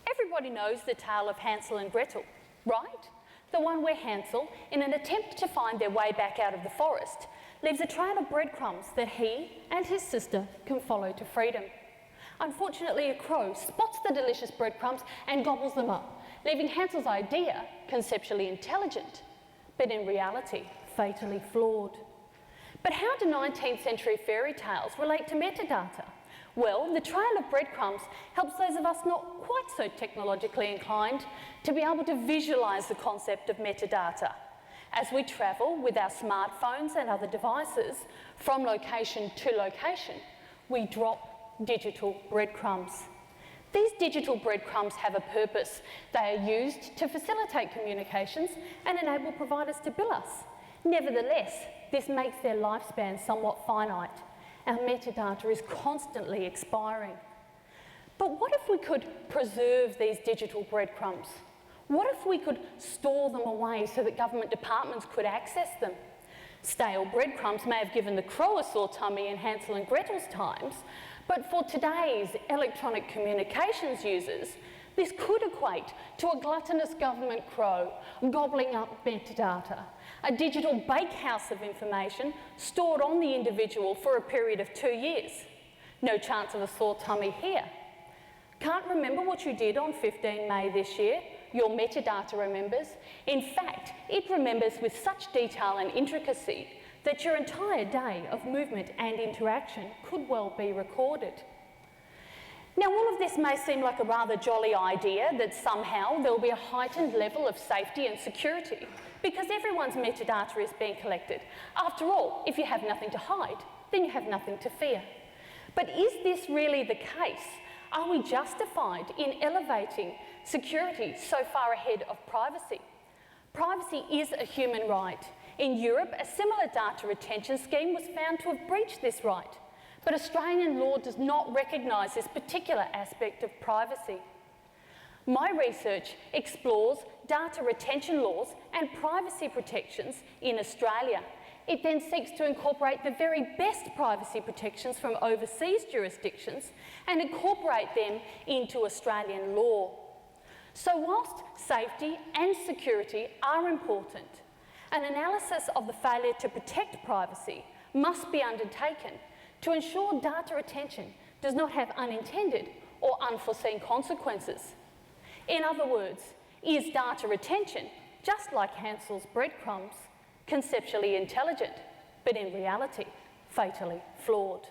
Everybody knows the tale of Hansel and Gretel, right? The one where Hansel, in an attempt to find their way back out of the forest, leaves a trail of breadcrumbs that he and his sister can follow to freedom. Unfortunately, a crow spots the delicious breadcrumbs and gobbles them up, leaving Hansel's idea conceptually intelligent, but in reality, fatally flawed. But how do 19th century fairy tales relate to metadata? Well, the trail of breadcrumbs helps those of us not quite so technologically inclined to be able to visualise the concept of metadata. As we travel with our smartphones and other devices from location to location, we drop digital breadcrumbs. These digital breadcrumbs have a purpose. They are used to facilitate communications and enable providers to bill us. Nevertheless, this makes their lifespan somewhat finite. Our metadata is constantly expiring. But what if we could preserve these digital breadcrumbs? What if we could store them away so that government departments could access them? Stale breadcrumbs may have given the crow a sore tummy in Hansel and Gretel's times, but for today's electronic communications users, this could equate to a gluttonous government crow gobbling up metadata, a digital bakehouse of information stored on the individual for a period of 2 years. No chance of a sore tummy here. Can't remember what you did on 15 May this year? Your metadata remembers. In fact, it remembers with such detail and intricacy that your entire day of movement and interaction could well be recorded. Now, all of this may seem like a rather jolly idea that somehow there will be a heightened level of safety and security because everyone's metadata is being collected. After all, if you have nothing to hide, then you have nothing to fear. But is this really the case? Are we justified in elevating security so far ahead of privacy? Privacy is a human right. In Europe, a similar data retention scheme was found to have breached this right. But Australian law does not recognise this particular aspect of privacy. My research explores data retention laws and privacy protections in Australia. It then seeks to incorporate the very best privacy protections from overseas jurisdictions and incorporate them into Australian law. So whilst safety and security are important, an analysis of the failure to protect privacy must be undertaken to ensure data retention does not have unintended or unforeseen consequences. In other words, is data retention, just like Hansel's breadcrumbs, conceptually intelligent, but in reality, fatally flawed?